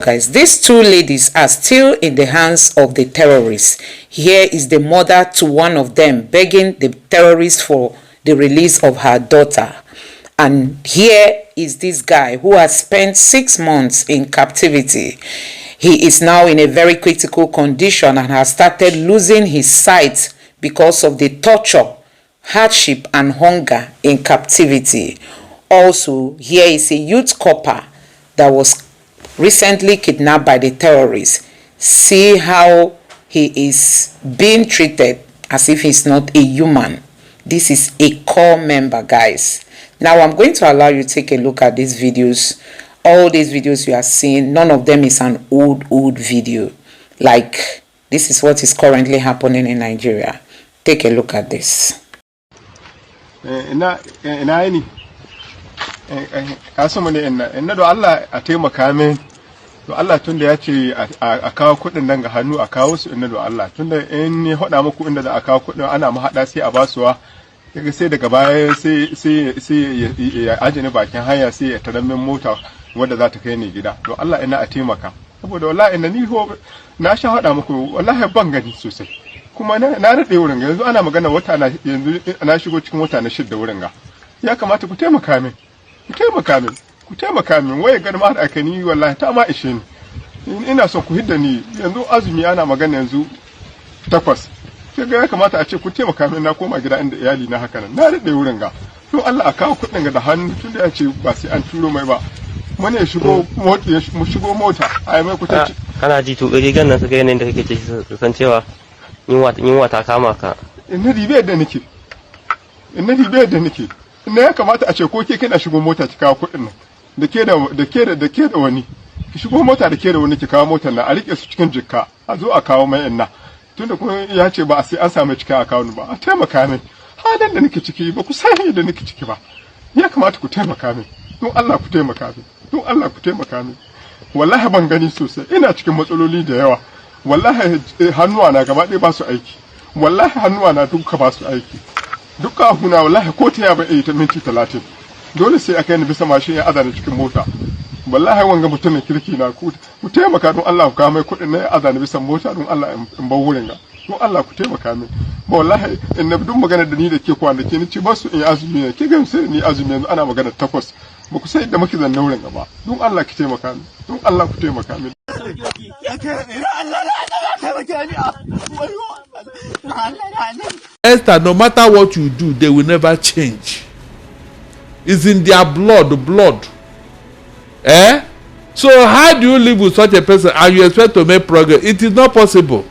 Guys, these two ladies are still in the hands of the terrorists. Here is the mother to one of them begging the terrorists for the release of her daughter. And here is this guy who has spent 6 months in captivity. He is now in a very critical condition and has started losing his sight because of the torture, hardship, and hunger in captivity. Also, here is a youth copper that was recently kidnapped by the terrorists. See how he is being treated as if he's not a human. This is a core member, guys. Now I'm going to allow you to take a look at these videos. All these videos you are seeing, none of them is an old video. Like, this is what is currently happening in Nigeria. Take a look at this. To Allah tunda ya ce a kawo kudin nan ga hannu a kawo su inda da Allah tunda in ya hada muku inda da a kawo kudin ana mu hada sai a basuwa daga sai daga baya sai ya ajini bakin hanya sai ya tarammin mota wanda za ta kai ni gida to Allah ina a taimaka saboda wallahi ina ni na sha hada muku wallahi ban gani sosai kuma na rade wurin yanzu ana magana wata na yanzu na shigo cikin wata na 6 wurin ga ya kamata ku taimaka min ku taimaka min waye garma da aka ni wallahi ta ma ishe ni ina son ku hidda ni yanzu azumi ana magana yanzu 8 sai ga ya kamata a ce ku taimaka min na koma gida inda iyali na haka nan na rade wurin ga to Allah a kawo kudin ga da hannu tunda ya ce ba sai an turo mai ba mun ya shigo mota ai mai kuta kana ji to rigan nan su ga yanayin da kake ce su san cewa yunwa ta kama ka ina ribe da nake ina ya kamata a ce ko ke kana shigo mota ki kawo kudin nan da ke da wani ki shigo mota da ke da wani ki kawo motar nan a rike su cikin jikka a zo a kawo mai inna tunda kuma ya ce ba sai an samu cikin account ba a taimaka min halin da nake ciki ba ku san da nake ciki ba ya kamata ku taimaka min don Allah ku taimaka min wallahi ban gani sosai ina cikin matsaloli da yawa wallahi hannuwa na gaba ɗaya ba su aiki wallahi hannuwa na duka ba su aiki duka huna wallahi ko ta ya ba ta minti 30 dole sai aka yi bisa mashin ya azana cikin mota wallahi wanga mutumin kirki na ku taimaka don Allah ku kawo mai kuɗin na ya azana bisa mota don Allah in bar wurin ga don Allah ku taimaka min ba wallahi in na duk magana da ni da ke kwanaki ni ce ba su in azumi ne ke ga sai ni azumi yanzu ana magana 8 ba ku sai da muke zanna wurin gaba don Allah ku taimaka min don Allah ku taimaka min Esther, no matter what you do, they will never change. It's in their blood. So how do you live with such a person and you expect to make progress? It is not possible.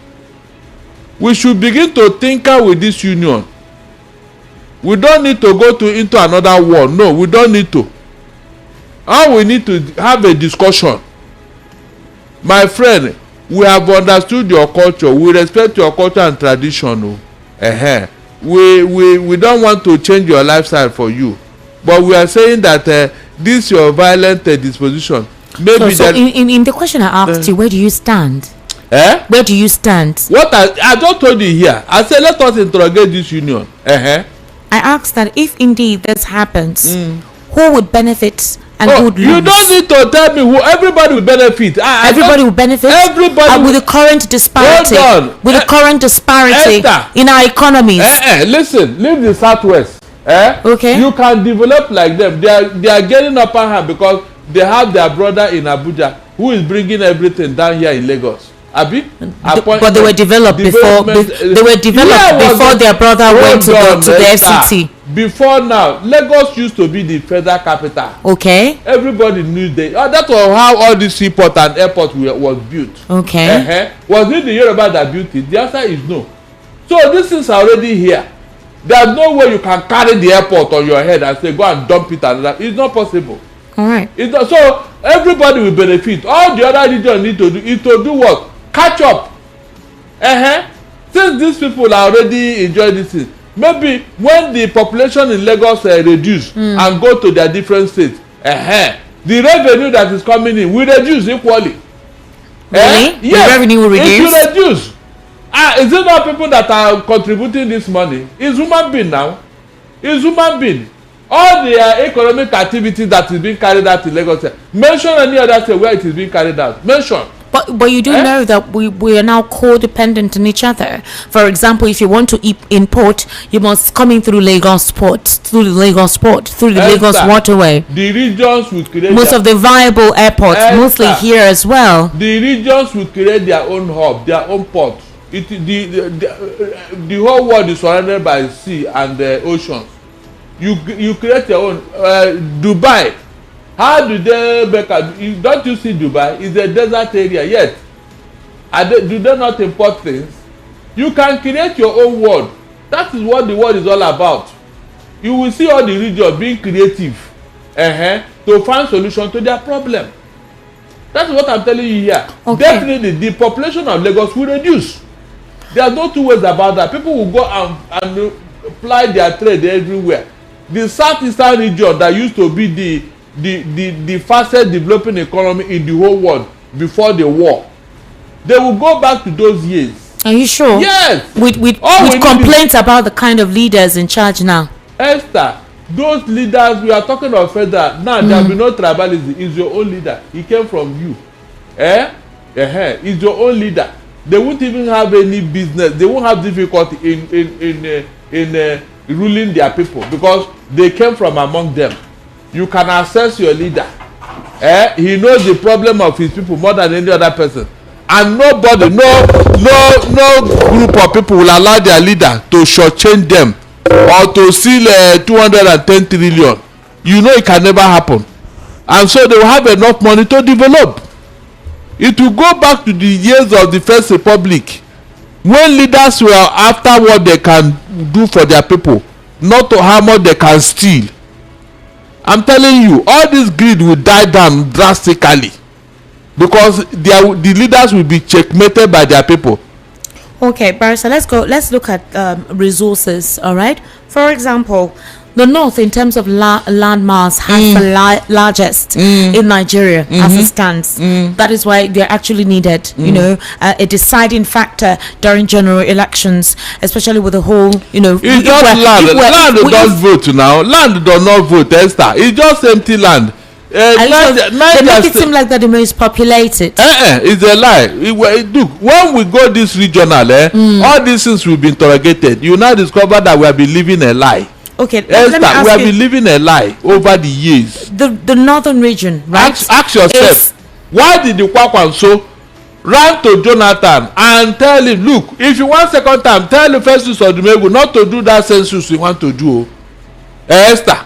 We should begin to tinker with this union. We don't need to go into another war. No, we don't need to. All we need to have a discussion. My friend, we have understood your culture. We respect your culture and tradition. We don't want to change your lifestyle for you. But we are saying that this your violent disposition. Maybe so in the question I asked you, where do you stand? Where do you stand? What I just told you here. I said let us interrogate this union. I asked that if indeed this happens, who would benefit and who would lose? You don't need to tell me who. Everybody will benefit. Everybody will benefit. Everybody with the current disparity. Hold on. With the current disparity in our economies. Listen, leave the Southwest. Okay. You can develop like them. They are getting upper hand because they have their brother in Abuja who is bringing everything down here in Lagos. But they were developed before. They were developed before their brother went to the FCT. Before now, Lagos used to be the federal capital. Okay. Everybody knew that was how all this seaport and airport was built. Okay. Was it the Yoruba that built it? The answer is no. So this is already here. There's no way you can carry the airport on your head and say go and dump it and that. It's not possible. All right. So everybody will benefit. All the other regions need to do is to do what? Catch up. Since these people are already enjoying this thing, maybe when the population in Lagos reduce and go to their different states, the revenue that is coming in will reduce equally. Really? Yes, the revenue will reduce? It will reduce. Is it not people that are contributing this money? It's human being now. It's human being. all the economic activities that is being carried out in Lagos. Mention any other state where it is being carried out. Mention. But you do know that we are now codependent on each other. For example, if you want to import, you must come in through Lagos Port, through the Lagos Waterway. The regions will create most of the viable airports, mostly here as well. The regions will create their own hub, their own port. The whole world is surrounded by sea and the oceans. You create your own. Dubai. How do they make a, don't you see Dubai? It's a desert area, yet. Do they not import things? You can create your own world. That is what the world is all about. You will see all the regions being creative to find solution to their problem. That's what I'm telling you here. Okay. Definitely, the population of Lagos will reduce. There are no two ways about that. People will go and apply their trade everywhere. The southeastern region that used to be the fastest developing economy in the whole world before the war, they will go back to those years. Are you sure? Yes. With complaints about the kind of leaders in charge now. Esther, those leaders, we are talking of federal. Now there will be no tribalism. It's your own leader. He came from you. It's your own leader. They won't even have any business. They won't have difficulty in ruling their people because they came from among them. You can assess your leader. He knows the problem of his people more than any other person. And nobody, no group of people will allow their leader to shortchange them or to steal 210 trillion. You know it can never happen. And so they will have enough money to develop. It will go back to the years of the First Republic when leaders were after what they can do for their people, not to how much they can steal. I'm telling you, all this greed will die down drastically because the leaders will be checkmated by their people. Okay, Barrister, let's look at resources. All right, for example, the north in terms of land mass has the largest in Nigeria as it stands. That is why they're actually needed, you know, a deciding factor during general elections, especially with the whole, you know. It's just land does vote now. Land does not vote, Esther. It's just empty land. They make it seem like that the most populated. It's a lie. Look, when we go this regional, all these things will be interrogated. You now discover that we have been living a lie. Okay, Esther, we have been living a lie over the years. The northern region, right? Ask yourself, why did the Kwakwanso run to Jonathan and tell him, look, if you want second time, tell the Festus Odumegwu not to do that census you want to do. Esther,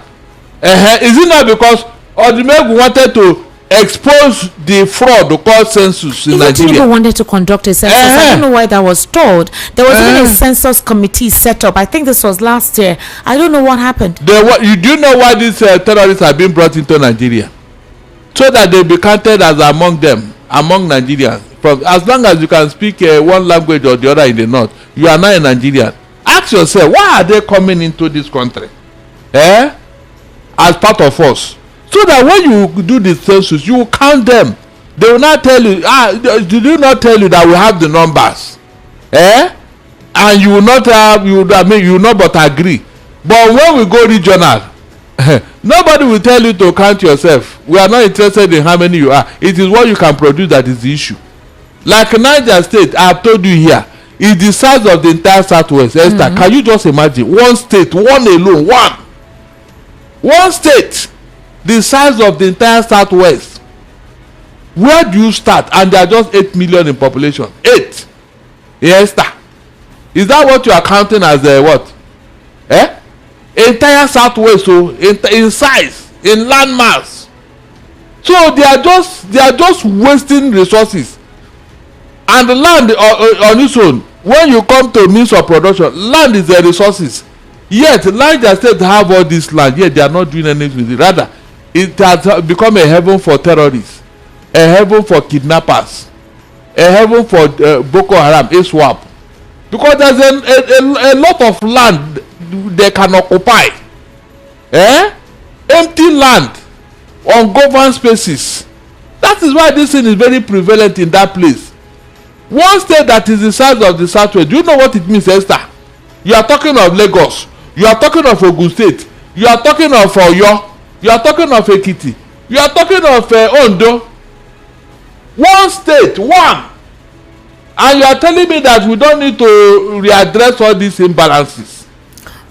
is it not because Odumegwu wanted to expose the fraud called census in Nigeria? Tinubu wanted to conduct a census. I don't know why that was told. There was even a census committee set up. I think this was last year. I don't know what happened. You do know why these terrorists have been brought into Nigeria? So that they be counted as among Nigerians. As long as you can speak one language or the other in the north, you are not a Nigerian. Ask yourself, why are they coming into this country? As part of us. So that when you do the census, you will count them. They will not tell you, did you not tell you that we have the numbers? And you will not have, you will not but agree. But when we go regional, nobody will tell you to count yourself. We are not interested in how many you are. It is what you can produce that is the issue. Like Niger State, I have told you here, is the size of the entire Southwest. Esther, can you just imagine? One state, one alone, one state. The size of the entire Southwest. Where do you start? And there are just 8 million in population. 8. Yes, sir. Is that what you are counting as what? Entire Southwest, so in size, in land mass. So they are just wasting resources. And the land on its own, when you come to means of production, land is the resources. Yet, Niger State have all this land, yet they are not doing anything with it. Rather, it has become a heaven for terrorists, a heaven for kidnappers, a heaven for Boko Haram, ISWAP. Because there's a lot of land they can occupy. Empty land, ungoverned spaces. That is why this thing is very prevalent in that place. One state that is the size of the Southwest, do you know what it means, Esther? You are talking of Lagos. You are talking of Ogun State. You are talking of Oyo. You are talking of Ekiti. You are talking of Ondo. One state, one. And you are telling me that we don't need to readdress all these imbalances.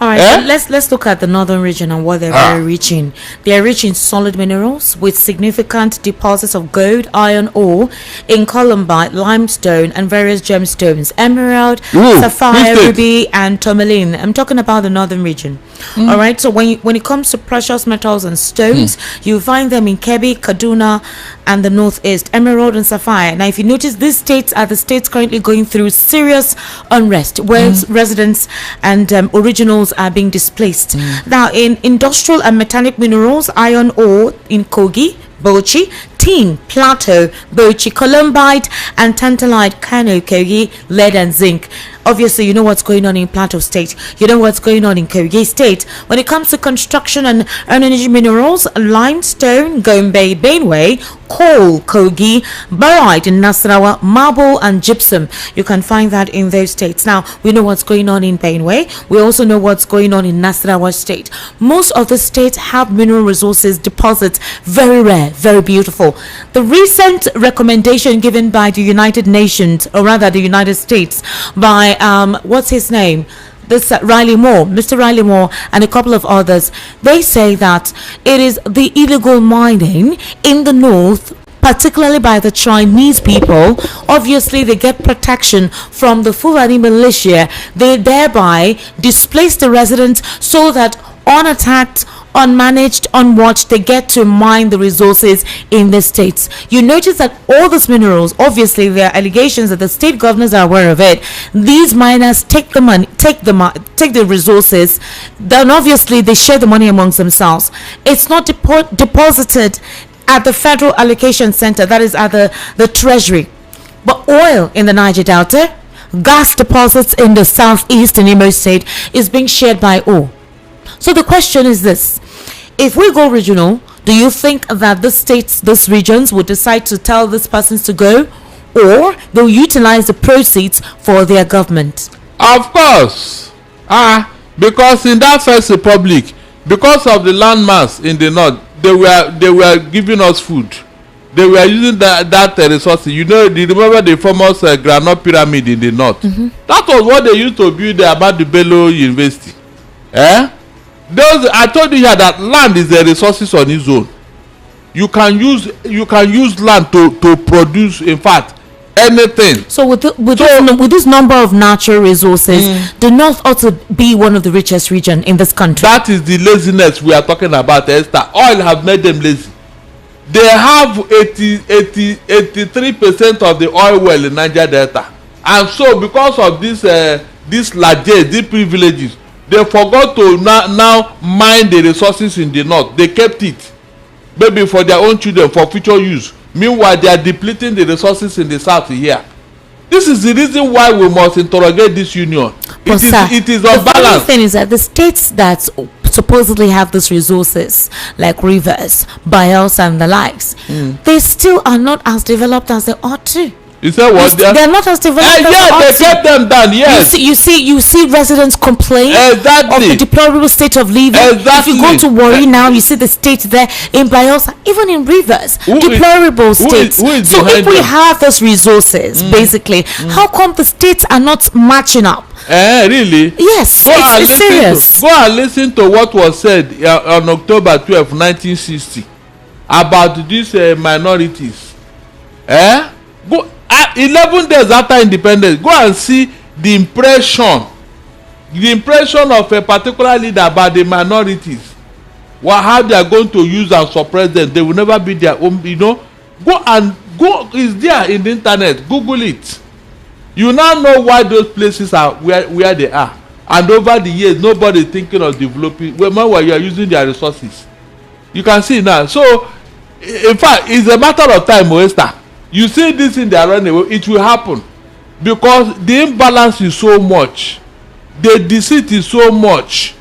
All right, so let's look at the northern region and what they're very rich in. They are rich in solid minerals with significant deposits of gold, iron ore, in columbite, limestone, and various gemstones, emerald, sapphire, ruby, and tourmaline. I'm talking about the northern region. All right, so when it comes to precious metals and stones, you find them in Kebbi, Kaduna, and the northeast, emerald and sapphire. Now, if you notice, these states are the states currently going through serious unrest, where residents and originals are being displaced. Now, in industrial and metallic minerals, iron ore in Kogi, Bauchi, tin, plateau, Bauchi, columbite, and tantalite, kanu, Kogi, lead, and zinc. Obviously, you know what's going on in Plateau State. You know what's going on in Kogi State. When it comes to construction and energy minerals, limestone, Gombe, Benue, coal, Kogi, barite in Nasarawa, marble, and gypsum. You can find that in those states. Now, we know what's going on in Benue. We also know what's going on in Nasarawa State. Most of the states have mineral resources, deposits, very rare, very beautiful. The recent recommendation given by the United Nations, or rather the United States, by what's his name? This Riley Moore, Mr. Riley Moore, and a couple of others, they say that it is the illegal mining in the north, particularly by the Chinese people. Obviously, they get protection from the Fulani militia. They thereby displace the residents so that unattacked, unmanaged, unwatched, they get to mine the resources in the states. You notice that all these minerals, obviously there are allegations that the state governors are aware of it. These miners take the money, take the resources, then obviously they share the money amongst themselves. It's not deposited at the Federal Allocation Center, that is at the Treasury. But oil in the Niger Delta, gas deposits in the southeast in Imo State is being shared by all. So the question is this: if we go regional, do you think that the states, these regions, would decide to tell these persons to go, or they'll utilize the proceeds for their government? Of course. Because in that first republic, because of the landmass in the north, they were giving us food. They were using that resources. You know, remember the famous Granite Pyramid in the north? That was what they used to build the Ahmadu Bello University. I told you here that land is the resources on its own. You can use land to produce, in fact, anything. So with this number of natural resources, the north ought to be one of the richest regions in this country. That is the laziness we are talking about, Esther. Oil have made them lazy. They have 83% of the oil well in Niger Delta, and so because of this largesse, these privileges, they forgot to now mine the resources in the north. They kept it, maybe for their own children, for future use. Meanwhile, they are depleting the resources in the south here. This is the reason why we must interrogate this union. It is unbalanced. The funny thing is that the states that supposedly have these resources, like rivers, Bayelsa, and the likes, they still are not as developed as they ought to. You say what? They're not as developed as they get them done. Yes. You see residents complain of the deplorable state of living. If you go to Warri now, you see the state there in Bayelsa, even in rivers, deplorable states. So if we have those resources, basically, how come the states are not matching up? Really? Yes, it's serious. Go and listen to what was said on October 12, 1960 about these minorities. Go 11 days after independence, go and see the impression of a particular leader about the minorities. How they are going to use and suppress them. They will never be their own, Go, it's there in the internet. Google it. You now know why those places are where they are. And over the years, nobody is thinking of developing. When you are using their resources, you can see now. So, in fact, it's a matter of time, Esther. You see this in their runaway, it will happen because the imbalance is so much, the deceit is so much,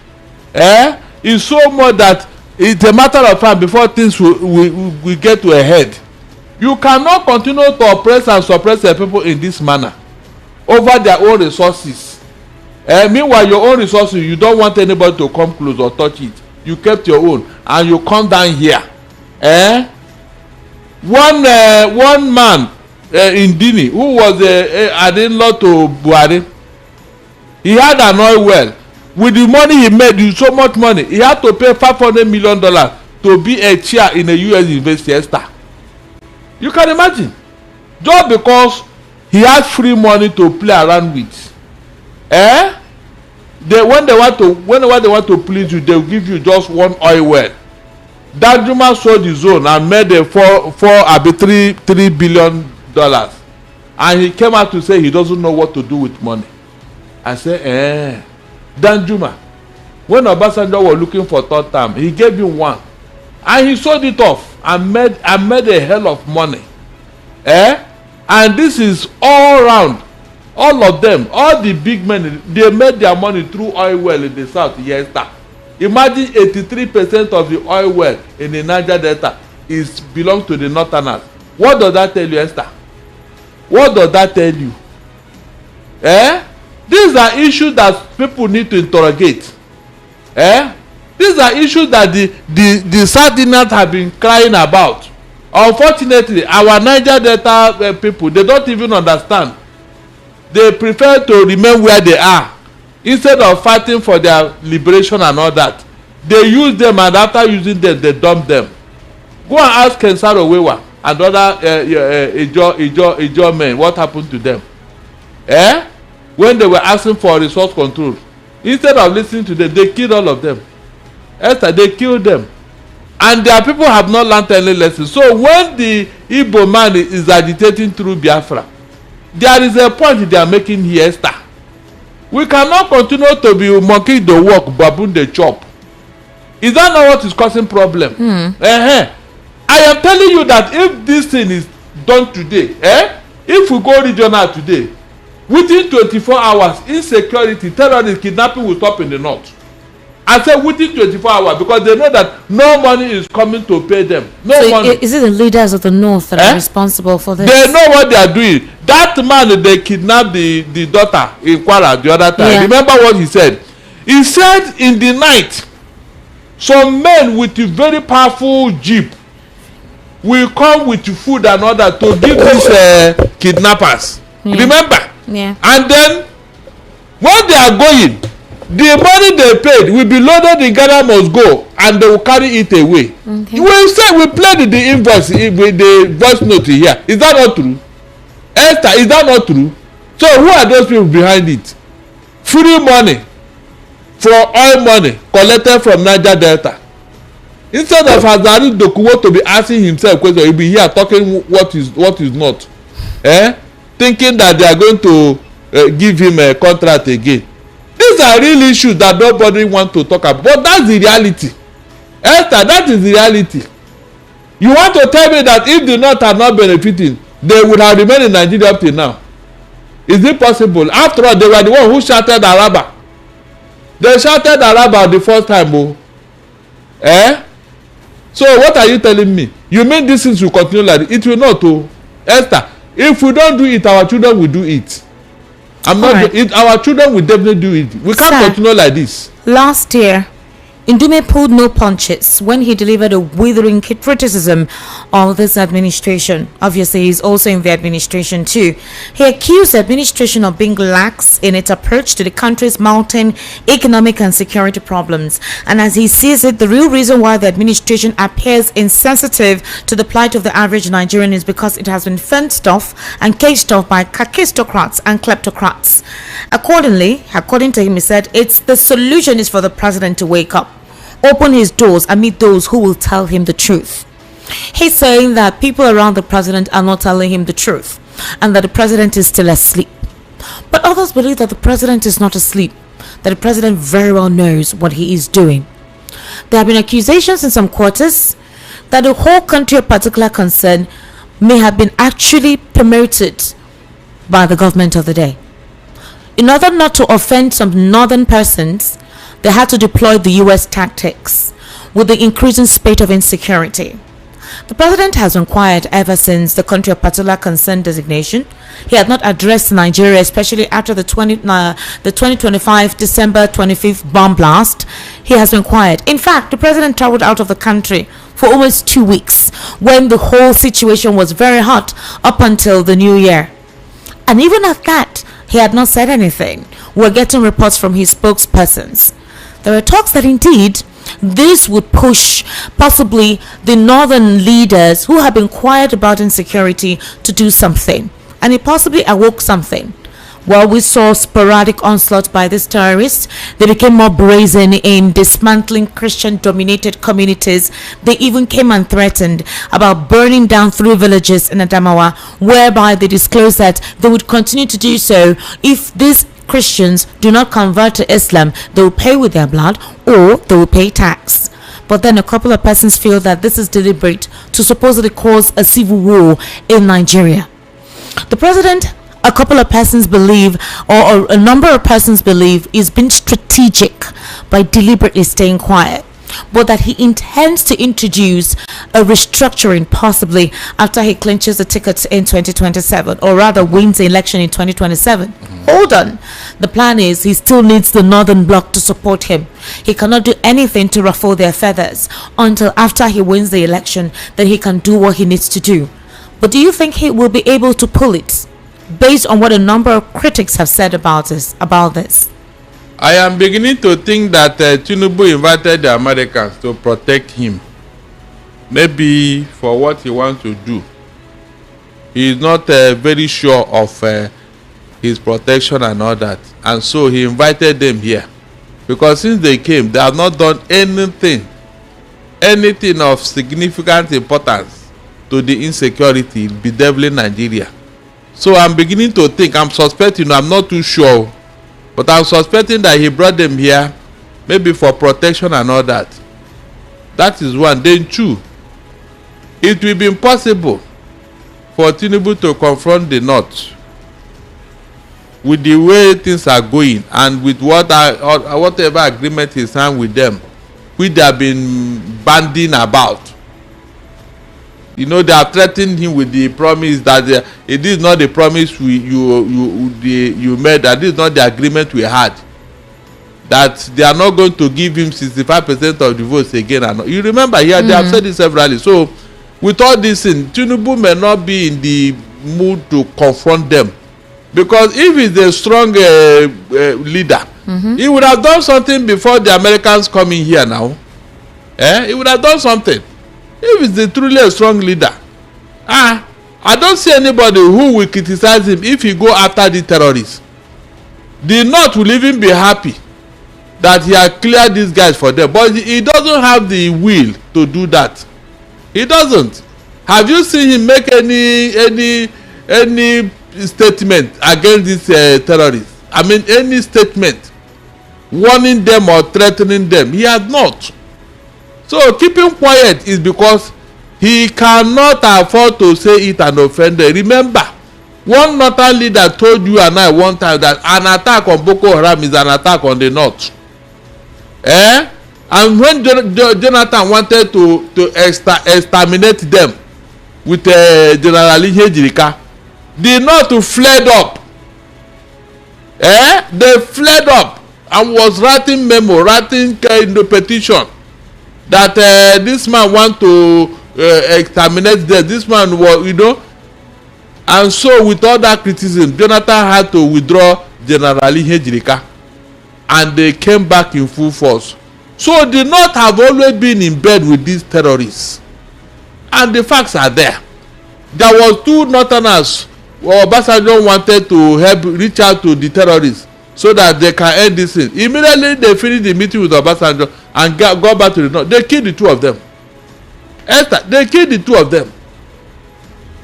it's so much that it's a matter of time before things will get to a head. You cannot continue to oppress and suppress the people in this manner over their own resources. Meanwhile, your own resources, you don't want anybody to come close or touch it. you kept your own, and you come down here. One man in Dini who was an in-law to Buhari, he had an oil well. With the money he made, so much money, he had to pay $500 million to be a chair in a US university. You can imagine, just because he has free money to play around with. When they want to please you, they will give you just one oil well. Danjuma sold his own and made a $3 billion, and he came out to say he doesn't know what to do with money. I say, Danjuma, when Obasanjo was looking for third term, he gave him one, and he sold it off and made a hell of money. And this is all round. All of them, all the big men, they made their money through oil well in the south. Yes, sir. Imagine 83% of the oil well in the Niger Delta belongs to the northerners. What does that tell you, Esther? What does that tell you? These are issues that people need to interrogate. These are issues that the Southerners have been crying about. Unfortunately, our Niger Delta people, they don't even understand. They prefer to remain where they are instead of fighting for their liberation and all that. They use them, and after using them, they dump them. Go and ask Kensaro Wewa and other Ijo men what happened to them. When they were asking for resource control, instead of listening to them, they killed all of them. Esther, they killed them. And their people have not learned any lessons. So when the Igbo man is agitating through Biafra, there is a point they are making here, Esther. We cannot continue to be monkey the work, baboon the chop. Is that not what is causing problem? I am telling you that if this thing is done today, if we go regional today, within 24 hours, insecurity, terrorism, kidnapping will stop in the north. I say within 24 hours because they know that no money is coming to pay them. Money. Is it the leaders of the north that are responsible for this? They know what they are doing. That man, they kidnapped the daughter in Kwara the other time. Yeah. Remember what he said? He said in the night, some men with a very powerful jeep will come with food and order to give these kidnappers. Remember? Yeah. And then when they are going, the money they paid will be loaded in Ghana must go, and they will carry it away. Okay. We played the invoice with the voice note here. Is that not true? Esther, is that not true? So who are those people behind it? Free money for oil money collected from Niger Delta. Instead of Hazari Dokuwo to be asking himself questions, he'll be here talking what is not. Thinking that they are going to give him a contract again. These are real issues that nobody wants to talk about. But that's the reality. Esther, that is the reality. You want to tell me that if the North are not benefiting, they would have remained in Nigeria up till now? Is it possible? After all, they were the one who shouted Araba. They shouted Araba the first time. So what are you telling me? You mean these things will continue like this? It will not. Esther, if we don't do it, our children will do it. Our children will definitely do it. We can't continue like this. Last year, Ndume pulled no punches when he delivered a withering criticism of this administration. Obviously, he's also in the administration too. He accused the administration of being lax in its approach to the country's mounting economic and security problems. And as he sees it, the real reason why the administration appears insensitive to the plight of the average Nigerian is because it has been fenced off and caged off by kakistocrats and kleptocrats. According to him, he said, the solution is for the president to wake up, open his doors and meet those who will tell him the truth. He's saying that people around the president are not telling him the truth and that the president is still asleep. But others believe that the president is not asleep, that the president very well knows what he is doing. There have been accusations in some quarters that the whole country of particular concern may have been actually promoted by the government of the day. In order not to offend some northern persons, they had to deploy the US tactics with the increasing spate of insecurity. The president has been quiet ever since the country of particular concern designation. He had not addressed Nigeria, especially after the 2025 December 25th bomb blast. He has been quiet. In fact, the president traveled out of the country for almost 2 weeks when the whole situation was very hot up until the new year. And even at that, he had not said anything. We're getting reports from his spokespersons. There are talks that indeed this would push possibly the northern leaders who have been quiet about insecurity to do something, and it possibly awoke something. While we saw sporadic onslaught by these terrorists, they became more brazen in dismantling Christian-dominated communities. They even came and threatened about burning down 3 villages in Adamawa, whereby they disclosed that they would continue to do so if these Christians do not convert to Islam. They will pay with their blood or they will pay tax. But then a couple of persons feel that this is deliberate to supposedly cause a civil war in Nigeria. The president, a couple of persons believe, or a number of persons believe, is being strategic by deliberately staying quiet, but that he intends to introduce a restructuring possibly after he clinches the tickets in 2027, or rather wins the election in 2027. Hold on. The plan is he still needs the northern bloc to support him. He cannot do anything to ruffle their feathers until after he wins the election, then he can do what he needs to do. But do you think he will be able to pull it, based on what a number of critics have said about this? I am beginning to think that Tinubu invited the Americans to protect him. Maybe for what he wants to do. He is not very sure of his protection and all that. And so he invited them here. Because since they came, they have not done anything of significant importance to the insecurity bedeviling Nigeria. So I'm beginning to think, I'm suspecting, I'm not too sure, but I'm suspecting that he brought them here maybe for protection and all that. That is one. Then 2, it will be impossible for Tinubu to confront the North with the way things are going and with whatever agreement he signed with them, which they have been banding about. You know, they are threatening him with the promise that it is not the promise you made, that this is not the agreement we had, that they are not going to give him 65% of the votes again. And you remember here, they have said this severally. So with all this in, Tinubu may not be in the mood to confront them, because if he's a strong leader, he would have done something before the Americans come in here now. He would have done something. If he's truly a strong leader, I don't see anybody who will criticize him if he go after the terrorists. The North will even be happy that he has cleared these guys for them, but he doesn't have the will to do that. He doesn't. Have you seen him make any statement against these terrorists? I mean, any statement warning them or threatening them? He has not. So keeping quiet is because he cannot afford to say it and offend them. Remember, one northern leader told you and I one time that an attack on Boko Haram is an attack on the North. And when Jonathan wanted to exterminate them with General Ejirika, the North fled up. They fled up and was writing petition that this man want to exterminate them. This man was, and so with all that criticism, Jonathan had to withdraw General Ejirika, and they came back in full force. So the North have always been in bed with these terrorists, and the facts are there. There was 2 Northerners Obasanjo wanted to help reach out to the terrorists so that they can end this thing. Immediately they finished the meeting with Obasanjo and go back to the North. They killed the 2 of them. They killed the 2 of them.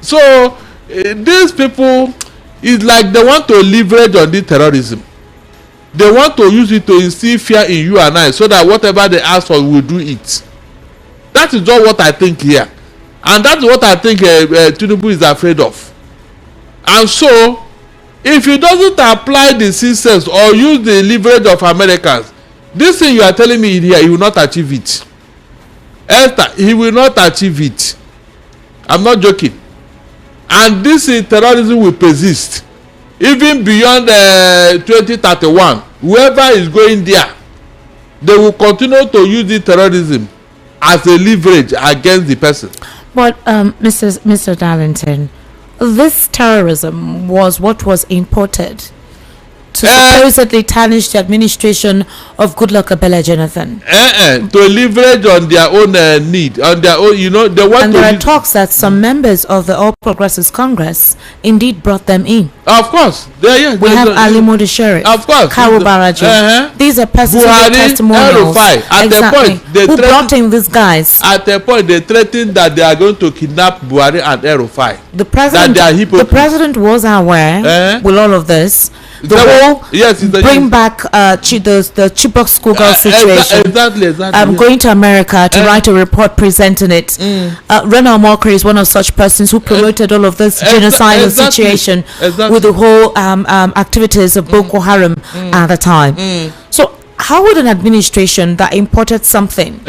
So these people, it's like they want to leverage on this terrorism. They want to use it to instill fear in you and I, so that whatever they ask for, we'll do it. That is just what I think here. And that's what I think Tinubu is afraid of. And so, if he doesn't apply the systems or use the leverage of Americans, this thing you are telling me here, he will not achieve it. Esther, he will not achieve it. I'm not joking. And this terrorism will persist even beyond 2031. Whoever is going there, they will continue to use the terrorism as a leverage against the person. But Mr. Darlington, this terrorism was what was imported to supposedly tarnish the administration of Goodluck Ebele Jonathan. To leverage on their own need, on their own, you know, they want and to. there are talks that some members of the All Progressives Congress indeed brought them in. Of course, we have Ali Modisheri, of course, Karu Baraji. These are persons who gave testimonials. Exactly. Who brought in these guys? At a point, they threatened that they are going to kidnap Buhari and El-Rufai. The president was aware with all of this. The whole bring back the Chibok schoolgirl situation. Exactly. I'm going to America to write a report presenting it. Rena Omokri is one of such persons who promoted all of this genocidal situation with the whole activities of Boko Haram at the time. So how would an administration that imported something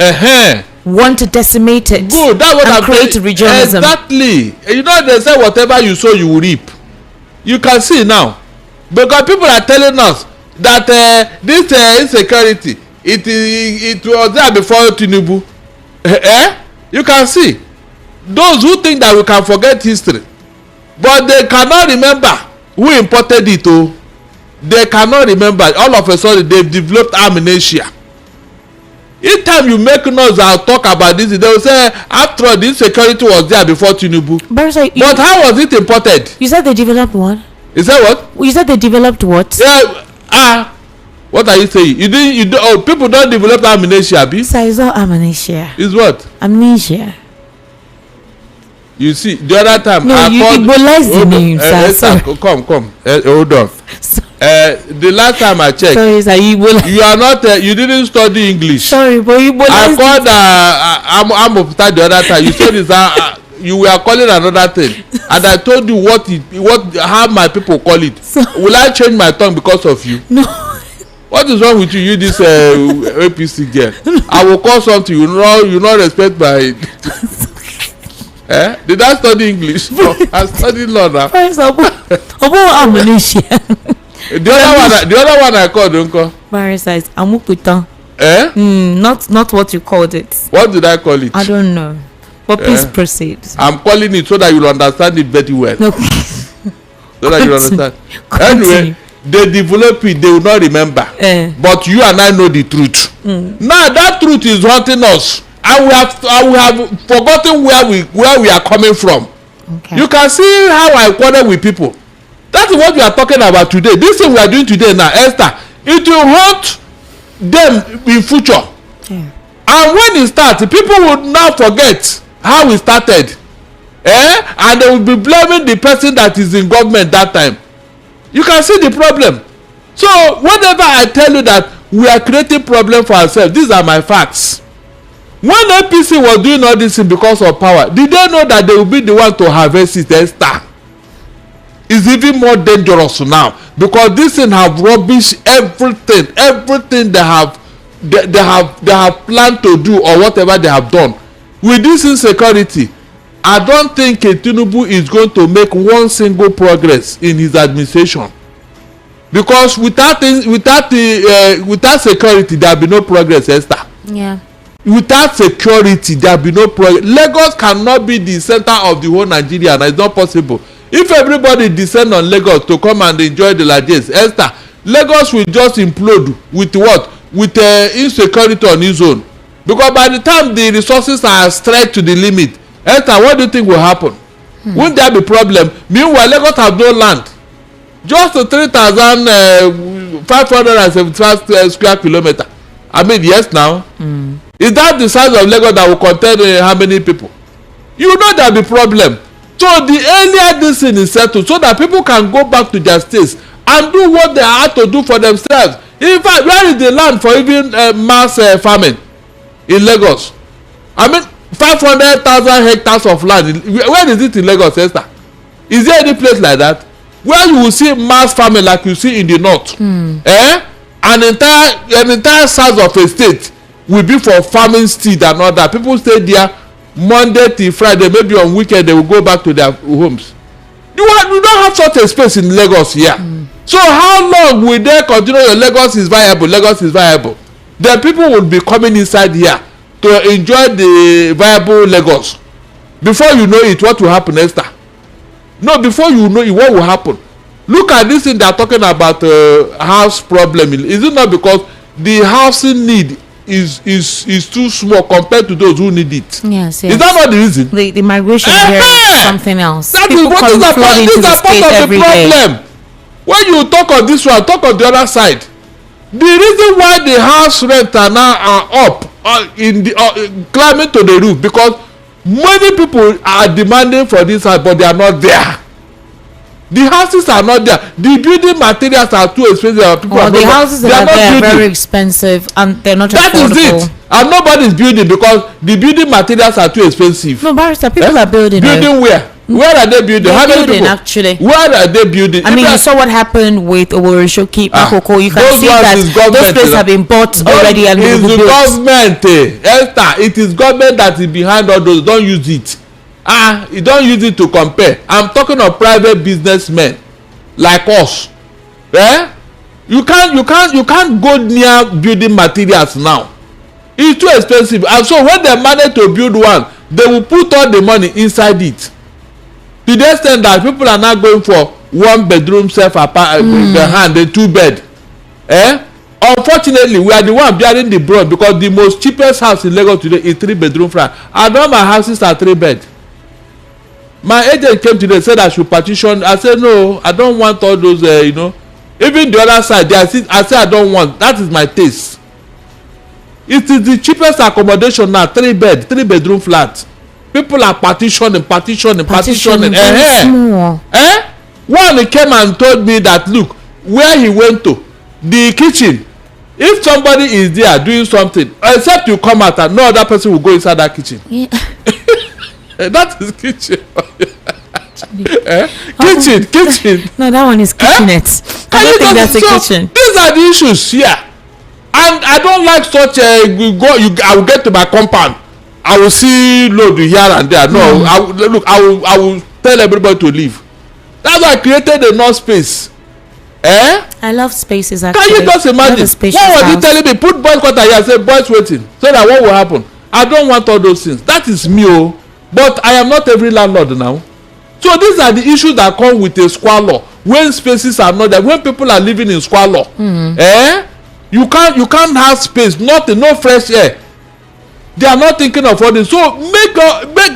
want to decimate it and create regionalism? Exactly. You know, they say whatever you sow, you will reap. You can see now. Because people are telling us that this insecurity, it was there before Tinubu. You can see. Those who think that we can forget history, but they cannot remember who imported it. Oh, they cannot remember. All of a sudden, they've developed amnesia. Each time you make noise and talk about this, they will say, after all, the insecurity was there before Tinubu. But how was it imported? You said they developed what? Is that what? You said they developed what? Yeah. What are you saying? People don't develop amnesia, B? Sir, it's not amnesia. It's what? Amnesia. You see, the other time no, you equalize the name, sir. Come. Hold on. The last time I checked, sorry, sir, you are not. You didn't study English. Sorry, but you I called. I'm the other time. You said this. You were calling another thing, and I told you how my people call it. So, will I change my tongue because of you? No. What is wrong with you? You this APC girl. No. I will call something. You not respect my. Did I study English? No, I studied law now. The other one I called, don't call. Barrister is Amukutan. Not what you called it. What did I call it? I don't know. But please proceed. I'm calling it so that you'll understand it very well. No. So that you understand. Anyway, they develop it, they will not remember. But you and I know the truth. Now that truth is haunting us. And we have forgotten where we are coming from. Okay. You can see how I quarrel with people. That is what we are talking about today. This thing we are doing today now, Esther, it will haunt them in future. Yeah. And when it starts, people will now forget how it started. And they will be blaming the person that is in government that time. You can see the problem. So whenever I tell you that we are creating problem for ourselves, these are my facts. When APC was doing all this because of power, did they know that they will be the one to harvest it? Esther, it's even more dangerous now because this thing have rubbish everything they have planned to do or whatever they have done. With this insecurity, I don't think Tinubu is going to make one single progress in his administration, because without security there will be no progress. Esther. Yeah. Without security there will be no progress. Lagos cannot be the center of the whole Nigeria, and it's not possible. If everybody descend on Lagos to come and enjoy the largesse, Esther, Lagos will just implode with what? With insecurity on its own. Because by the time the resources are stretched to the limit, Esther, what do you think will happen? Won't there be problem? Meanwhile, Lagos have no land. Just 3,575 square kilometer. I mean, yes now. Is that the size of Lagos that will contain how many people? You know there will be problem. So the earlier this thing is settled, so that people can go back to their states and do what they have to do for themselves. In fact, where is the land for even mass farming in Lagos? I mean, 500,000 hectares of land. Where is it in Lagos, Esther? Is there any place like that where you will see mass farming like you see in the north? An entire size of a state will be for farming seed and all that. People stay there Monday till Friday, maybe on weekend they will go back to their homes. You don't have such a space in Lagos here. So how long will they continue? Lagos is viable, Lagos is viable. Then people will be coming inside here to enjoy the viable Lagos. Before you know it, what will happen, Esther? No, before you know it, what will happen? Look at this thing they are talking about, house problem. Is it not because the housing need is too small compared to those who need it? Yes. Is that not the reason? The migration here is something else. That is what is part of the problem. When you talk of this one, talk of the other side. The reason why the house rent are now up in the climbing to the roof, because many people are demanding for this house, but they are not there. The houses are not there. The building materials are too expensive. People the houses that are there are very expensive and they're not affordable. That is it. And nobody is building because the building materials are too expensive. No, Barrister, people are building. Building where? Where are they building? How many people? Actually. Where are they building? I mean, you saw what happened with Oworishoki, Makoko. You can see that those places have been bought already and will be built. It's the government, Esther. It is government that is behind all those. Don't use it. You don't use it to compare. I'm talking of private businessmen like us. You can't go near building materials now. It's too expensive. And so when they manage to build one, they will put all the money inside it. To the extent that people are now going for 1 bedroom self apartment, the 2 bed. Unfortunately, we are the one bearing the brunt because the most cheapest house in Lagos today is 3 bedroom flat. And all my houses are 3 bed. My agent came today and said I should partition. I said no, I don't want all those, Even the other side, I said I don't want. That is my taste. It is the cheapest accommodation now, 3 bedroom flat. People are partitioning. One came and told me that look, where he went to, the kitchen, if somebody is there doing something, except you come out and no other person will go inside that kitchen. Yeah. That is kitchen. Kitchen. No, that one is kitchenette. I don't think that's a kitchen. These are the issues here. And I don't like such I will get to my compound. I will see load here and there. No, I will tell everybody to leave. That's why I created a no space. I love spaces actually. Can you just imagine? What was you telling me? Put boys quarter here and say boys waiting. So that what will happen? I don't want all those things. That is me. But I am not every landlord now. So these are the issues that come with a squalor. When spaces are not there, when people are living in squalor, you can't have space, no fresh air. They are not thinking of all this. So make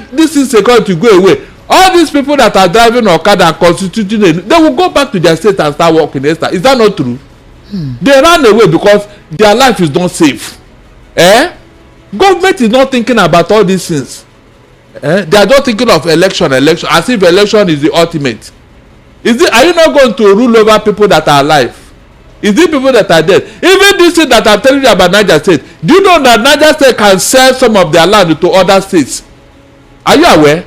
this insecurity go away. All these people that are driving Okada and constituting, they will go back to their state and start working. Is that not true? They ran away because their life is not safe. Government is not thinking about all these things. They are not thinking of election as if election is the ultimate. Are you not going to rule over people that are alive? Is it people that are dead? Even this thing that I'm telling you about Niger State, do you know that Niger State can sell some of their land to other states? Are you aware?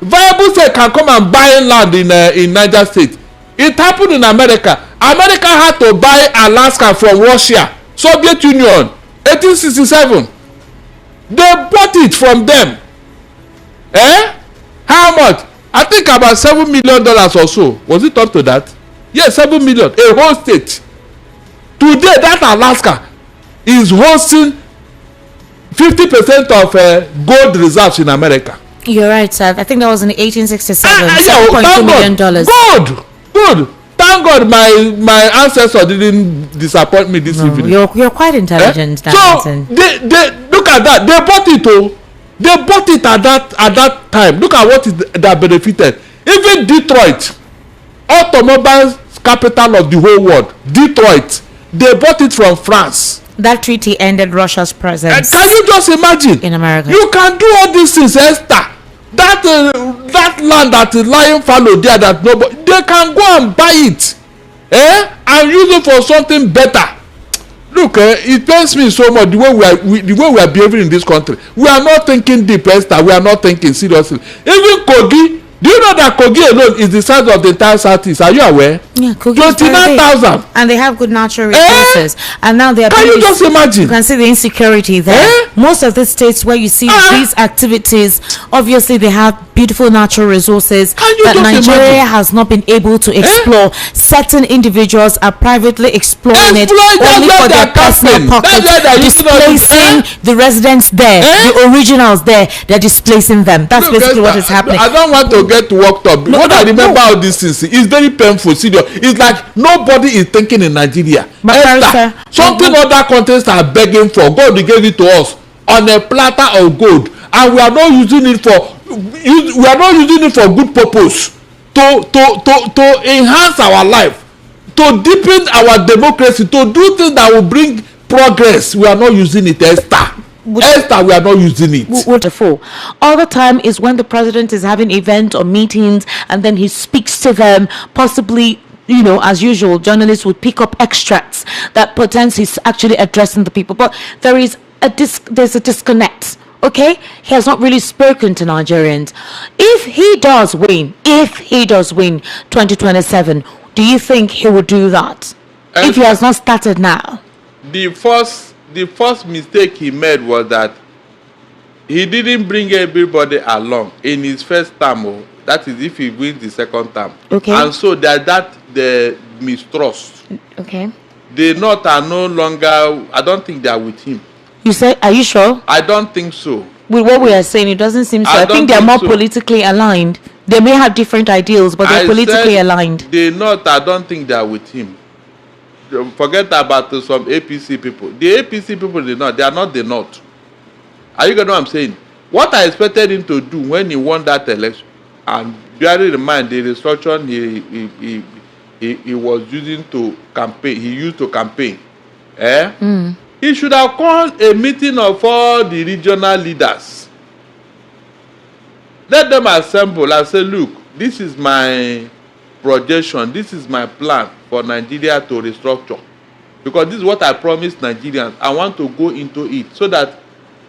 Viable state can come and buy land in Niger State. It happened in America. America had to buy Alaska from Russia, Soviet Union, 1867. They bought it from them. How much? I think about $7 million or so. Was it up to that? Yes, 7 million. A whole state. Today, that Alaska is hosting 50% of gold reserves in America. You're right, sir. I think that was in 1867. $7.2 million. Good. Thank God my ancestors didn't disappoint me this evening. You're quite intelligent, So they look at that. They bought it. They bought it at that time. Look at what that benefited. Even Detroit, automobile capital of the whole world, Detroit, they bought it from France. That treaty ended Russia's presence. Can you just imagine? In America. You can do all these things, Esther. That land that is lying fallow there, that nobody, they can go and buy it, and use it for something better. Look, it pains me so much the way we are behaving in this country. We are not thinking deep, Esther. We are not thinking seriously. Even Kogi, Do you know that Kogi alone is the size of the entire Southeast? Are you aware? Yeah, Kogi is very big. 29,000. And they have good natural resources. And now they are. Can you just imagine? You can see the insecurity there. Most of the states where you see these activities, obviously they have beautiful natural resources that Nigeria has not been able to explore. Certain individuals are privately exploring it only for their personal pockets, displacing the residents there, the originals there. They're displacing them. That's basically what is happening. I don't want to get worked up. What I remember all these things is very painful. Serious. It's like nobody is thinking in Nigeria. Esther, something other countries are begging for. God gave it to us on a platter of gold, and we are not using it for. We are not using it for good purpose to enhance our life, to deepen our democracy, to do things that will bring progress. We are not using it, Esther. Esther, we are not using it. Wonderful. All the time is when the president is having events or meetings and then he speaks to them, possibly, you know, as usual, journalists would pick up extracts that pretends he's actually addressing the people. But there's a disconnect. Okay, he has not really spoken to Nigerians. If he does win 2027, do you think he will do that? If he has not started now? The first mistake he made was that he didn't bring everybody along in his first term. That is if he wins the second term. Okay. And so the mistrust. Okay. The North are no longer, I don't think they are with him. You said, are you sure? I don't think so. With what we are saying, it doesn't seem so. I think they're more politically aligned. They may have different ideals, but they're politically aligned. The North, I don't think they are with him. Forget about some APC people. The APC people, they are not the North. Are you getting what I'm saying? What I expected him to do when he won that election, and bearing in mind the restructuring he was using to campaign, he used to campaign. He should have called a meeting of all the regional leaders. Let them assemble and say, look, this is my projection, this is my plan for Nigeria to restructure. Because this is what I promised Nigerians. I want to go into it so that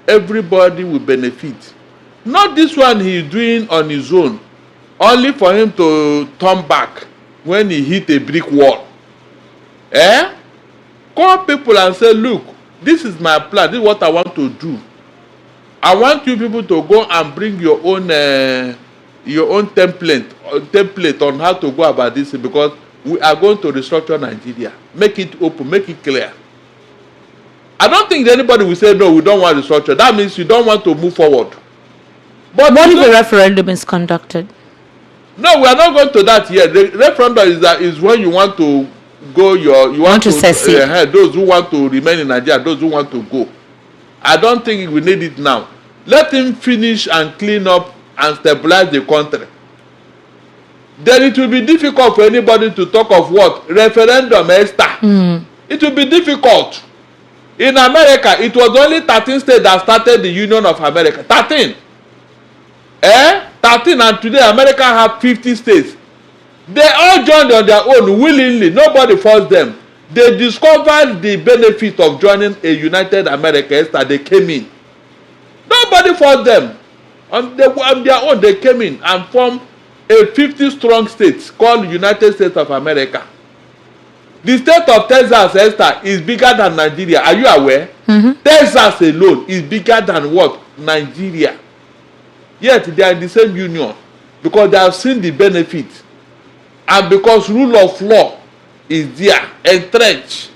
everybody will benefit. Not this one he is doing on his own, only for him to turn back when he hit a brick wall. Call people and say, look, this is my plan, this is what I want to do. I want you people to go and bring your own template on how to go about this, because we are going to restructure Nigeria. Make it open, make it clear. I don't think anybody will say, no, we don't want restructure. That means you don't want to move forward. But what if the referendum is conducted? No, we are not going to that yet. The referendum is when you want to go, you want to secede. Those who want to remain in Nigeria, those who want to go. I don't think we need it now. Let him finish and clean up and stabilize the country. Then it will be difficult for anybody to talk of what? Referendum, Esther. It will be difficult. In America, it was only 13 states that started the Union of America. 13. 13, and today America have 50 states. They all joined on their own willingly. Nobody forced them. They discovered the benefit of joining a United America. Esther, they came in. Nobody forced them. On their own, they came in and formed a 50-strong state called United States of America. The state of Texas, Esther, is bigger than Nigeria. Are you aware? Texas alone is bigger than what? Nigeria. Yet they are in the same union because they have seen the benefit. And because rule of law is there, entrenched.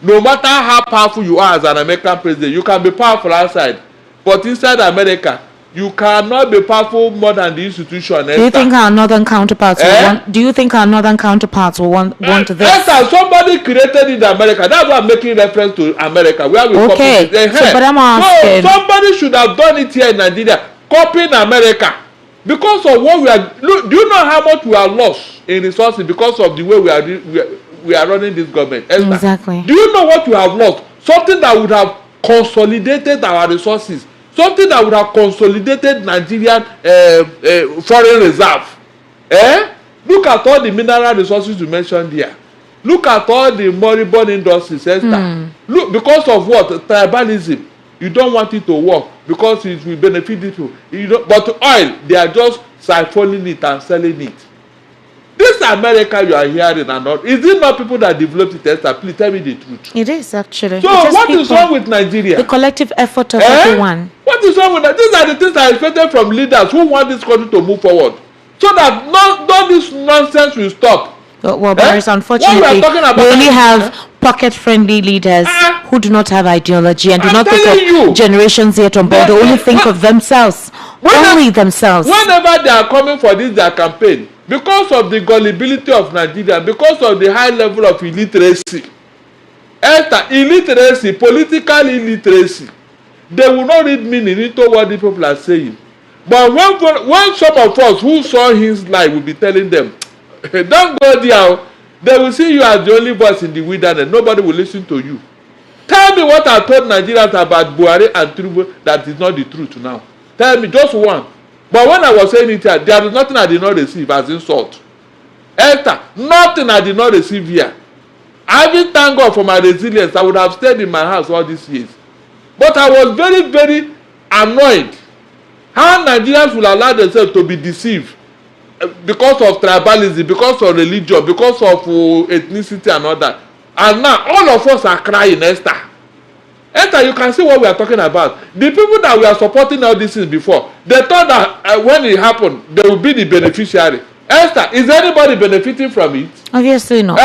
No matter how powerful you are as an American president, you can be powerful outside. But inside America, you cannot be powerful more than the institution. Do you think our northern counterparts will want? Do you think our northern counterparts will want this? Esther, somebody created in America. That's why I'm making reference to America. Where we okay. So, but I'm asking. No, somebody should have done it here in Nigeria, copying America. Because of what we are, look, do you know how much we are lost in resources because of the way we are running this government? Esther, exactly. Do you know what we have lost? Something that would have consolidated our resources. Something that would have consolidated Nigerian foreign reserve. Look at all the mineral resources you mentioned here. Look at all the moribund industries, Esther. Look, because of what? Tribalism. You don't want it to work because it will benefit people. But oil, they are just siphoning it and selling it. This America you are hearing and all, is it not people that developed it, Esther? Please tell me the truth. It is actually. So what is wrong with Nigeria? The collective effort of everyone. What is wrong with that? These are the things I expected from leaders who want this country to move forward. So that none this nonsense will stop. Well, Boris, unfortunately, we only have pocket-friendly leaders who do not have ideology and do not think of generations yet on board. They only think of themselves. Only themselves. Whenever they are coming for their campaign, because of the gullibility of Nigeria, because of the high level of illiteracy, political illiteracy, they will not read meaning into what the people are saying. But when some of us who saw his life will be telling them, don't go there, they will see you as the only voice in the wilderness. Nobody will listen to you. Tell me what I told Nigerians about Buhari and Tinubu that is not the truth now. Tell me just one. But when I was saying it here, there is nothing I did not receive as insult. Nothing I did not receive here. I even thank God for my resilience. I would have stayed in my house all these years. But I was very, very annoyed how Nigerians will allow themselves to be deceived because of tribalism, because of religion, because of ethnicity and all that. And now all of us are crying, Esther. Esther, you can see what we are talking about. The people that we are supporting all these things before, they thought that when it happened, they will be the beneficiary. Esther, is anybody benefiting from it? Obviously not.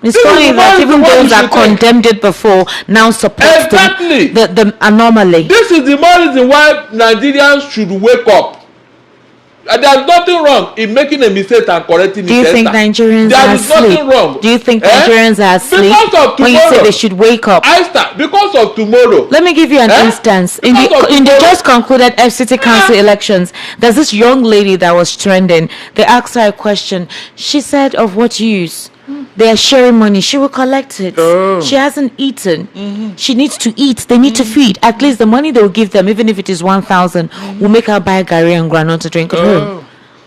It's funny that even those that condemned it before now support the anomaly. This is the more reason why Nigerians should wake up. There's nothing wrong in making a mistake and correcting it. Do you think Nigerians are asleep? Nothing wrong. Do you think Nigerians are asleep when you say they should wake up? Because of tomorrow. Let me give you an instance. In the just concluded FCT Council elections, there's this young lady that was trending. They asked her a question. She said, of what use? They are sharing money. She will collect it. She hasn't eaten. She needs to eat. They need to feed. At least the money they will give them, even if it is 1,000, will make her buy Gary and granola to drink at home.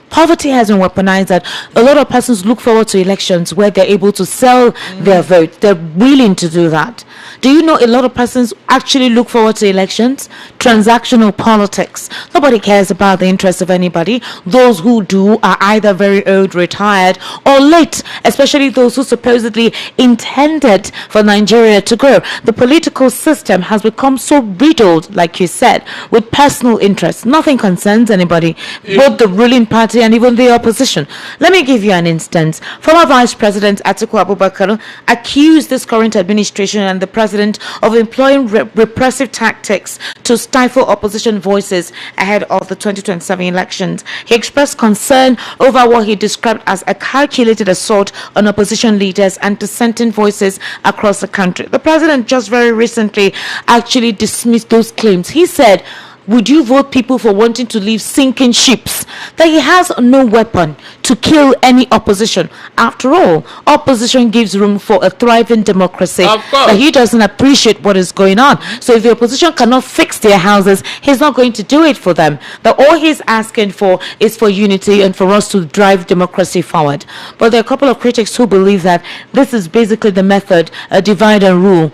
Poverty has been weaponized that a lot of persons look forward to elections where they're able to sell their vote. They're willing to do that. Do you know a lot of persons actually look forward to elections? Transactional politics. Nobody cares about the interests of anybody. Those who do are either very old, retired, or late, especially those who supposedly intended for Nigeria to grow. The political system has become so riddled, like you said, with personal interests. Nothing concerns anybody, both the ruling party and even the opposition. Let me give you an instance. Former Vice President Atiku Abubakar accused this current administration and the president of employing repressive tactics to stifle opposition voices ahead of the 2027 elections. He expressed concern over what he described as a calculated assault on opposition leaders and dissenting voices across the country. The president just very recently actually dismissed those claims. He said, would you vote people for wanting to leave sinking ships? That he has no weapon to kill any opposition. After all, opposition gives room for a thriving democracy. That he doesn't appreciate what is going on. So if the opposition cannot fix their houses, he's not going to do it for them. That all he's asking for is for unity and for us to drive democracy forward. But there are a couple of critics who believe that this is basically the method, divide and rule,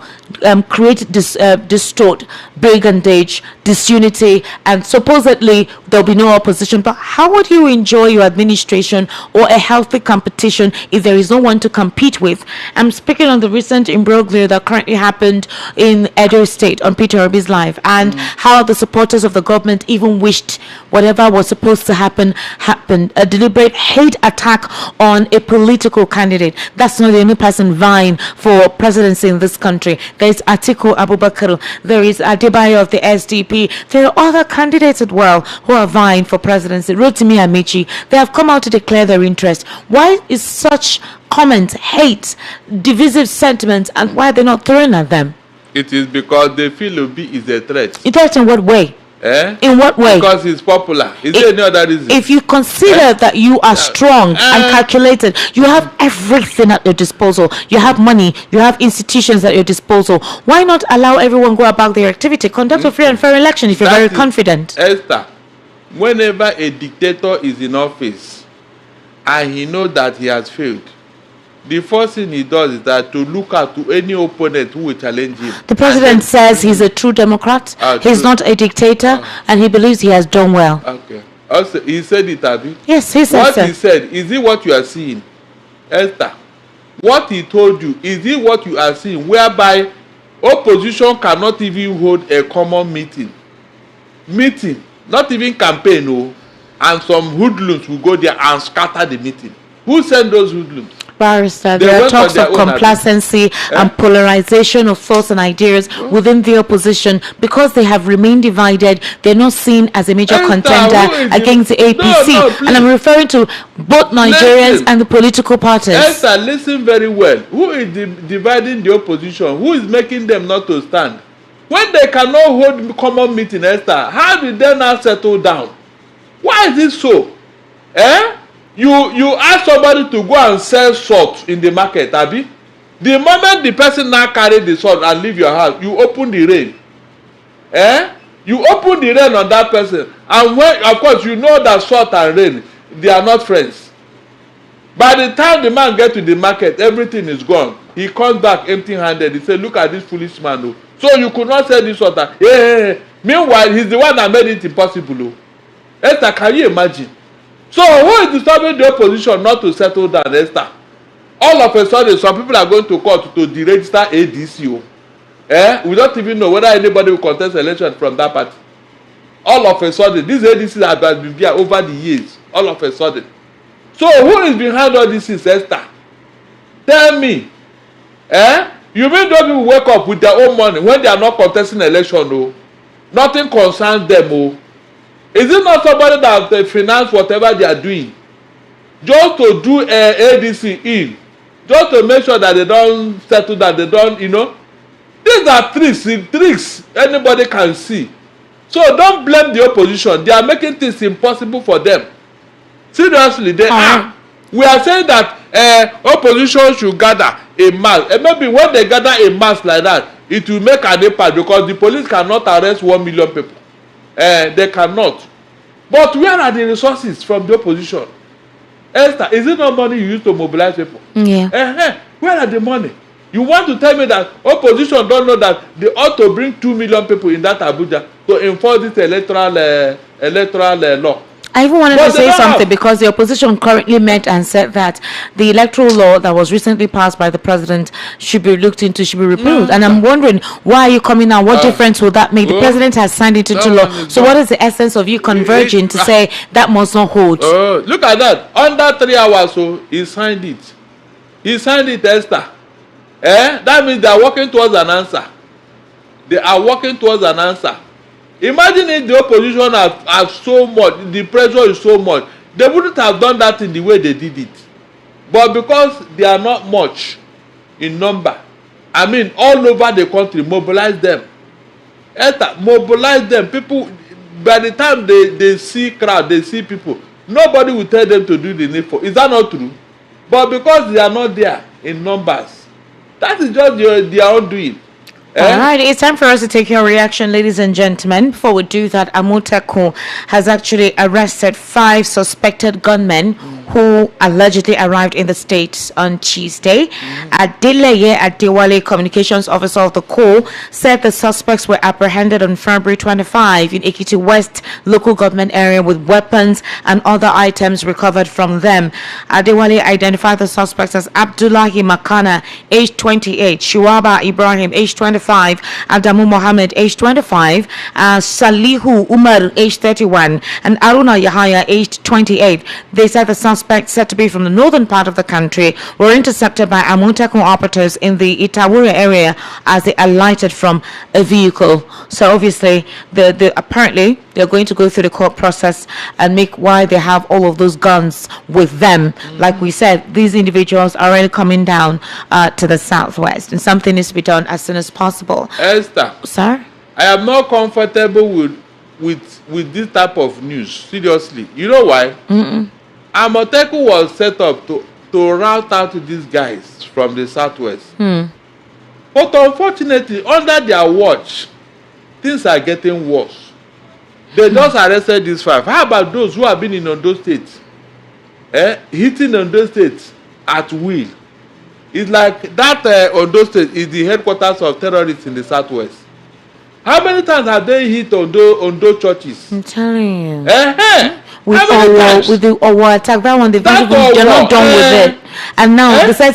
create, distort, brigandage, disunity, and supposedly there'll be no opposition. But how would you enjoy your administration or a healthy competition if there is no one to compete with? I'm speaking on the recent imbroglio that currently happened in Edo State on Peter Obi's life, and how the supporters of the government even wished whatever was supposed to happen happened. A deliberate hate attack on a political candidate. That's not the only person vying for presidency in this country. There is Atiku Abubakar, there is Adebayo of the SDP, there are other candidates as well who are vying for presidency. Rotimi Amici, they have come out to declare their interest. Why is such comment, hate, divisive sentiment, and why are they not thrown at them? It is because they feel Obi is a threat. A threat in what way? In what way? Because he's popular. Is there any other reason? If you consider that you are strong and calculated, you have everything at your disposal. You have money, you have institutions at your disposal. Why not allow everyone go about their activity? Conduct a free and fair election if you're very confident. Esther, whenever a dictator is in office and he knows that he has failed, the first thing he does is that to look at to any opponent who will challenge him. The president says he's a true democrat, he's not a dictator, and he believes he has done well. Okay. Also, he said it, Abi. Yes, he said what so. he said, is it what you are seeing, Esther? What he told you, is it what you are seeing, whereby opposition cannot even hold a common meeting, not even campaign, no, and some hoodlums will go there and scatter the meeting. Who sent those hoodlums? Barrister, there are talks of complacency and polarization of thoughts and ideas within the opposition because they have remained divided. They're not seen as a major contender against the APC. And I'm referring to both Nigerians and the political parties. Esther, listen very well. Who is dividing the opposition? Who is making them not to stand? When they cannot hold common meeting, Esther, how did they now settle down? Why is it so? You ask somebody to go and sell salt in the market, Abi. The moment the person now carry the salt and leave your house, you open the rain. You open the rain on that person. And when, of course, you know that salt and rain, they are not friends. By the time the man gets to the market, everything is gone. He comes back empty-handed. He said, look at this foolish man. Oh. So you could not sell this salt. Meanwhile, he's the one that made it impossible. Oh. Esther, can you imagine? So who is disturbing the opposition not to settle down, Esther? All of a sudden, some people are going to court to deregister ADC. We don't even know whether anybody will contest election from that party. All of a sudden, these ADCs have been there over the years. All of a sudden. So who is behind all this, Esther? Tell me. You mean those people wake up with their own money when they are not contesting election? No? Nothing concerns them. Oh. Is it not somebody that they finance whatever they are doing? Just to do ADC in. Just to make sure that they don't settle, that they don't, you know. These are tricks anybody can see. So don't blame the opposition. They are making things impossible for them. Seriously, they are. We are saying that opposition should gather a mass. And maybe when they gather a mass like that, it will make an impact because the police cannot arrest 1 million people. They cannot. But where are the resources from the opposition? Esther, is it not money you use to mobilize people? Yeah. Where are the money? You want to tell me that opposition don't know that they ought to bring 2 million people in that Abuja to enforce this electoral law? I even wanted to say something because the opposition currently met and said that the electoral law that was recently passed by the president should be looked into, should be repealed. And I'm wondering, why are you coming now? What difference will that make? The president has signed it into law. So what is the essence of you converging to say that must not hold? Look at that. Under 3 hours, so he signed it. He signed it, Esther. That means they are working towards an answer. They are working towards an answer. Imagine if the opposition have so much, the pressure is so much, they wouldn't have done that in the way they did it. But because they are not much in number, I mean, all over the country, mobilize them. Mobilize them. People, by the time they see crowd, they see people, nobody will tell them to do the needful. Is that not true? But because they are not there in numbers, that is just their own doing. All right, it's time for us to take your reaction, ladies and gentlemen. Before we do that, Amotekun has actually arrested 5 suspected gunmen who allegedly arrived in the state on Tuesday. Adeleye Adewale, communications officer of the Corps, said the suspects were apprehended on February 25 in Ekiti West local government area with weapons and other items recovered from them. Adewale identified the suspects as Abdullahi Makana, age 28, Shuaba Ibrahim, age 25, Adamu Mohammed, age 25, Salihu Umar, age 31, and Aruna Yahaya, aged 28. They said the suspects, said to be from the northern part of the country, were intercepted by Amotekun operatives in the Itawura area as they alighted from a vehicle. So obviously, apparently they're going to go through the court process and make why they have all of those guns with them. Like we said, these individuals are already coming down to the southwest, and something needs to be done as soon as possible. Esther, sir, I am not comfortable with this type of news. Seriously, you know why? Amotekun was set up to rout out these guys from the southwest. But unfortunately, under their watch, things are getting worse. They just arrested these 5. How about those who have been in Ondo State? Hitting Ondo State at will. It's like that Ondo State is the headquarters of terrorists in the southwest. How many times have they hit Ondo churches? I'm telling you. with How many times? with the Owo attack. That one, they're not done with it. And now they said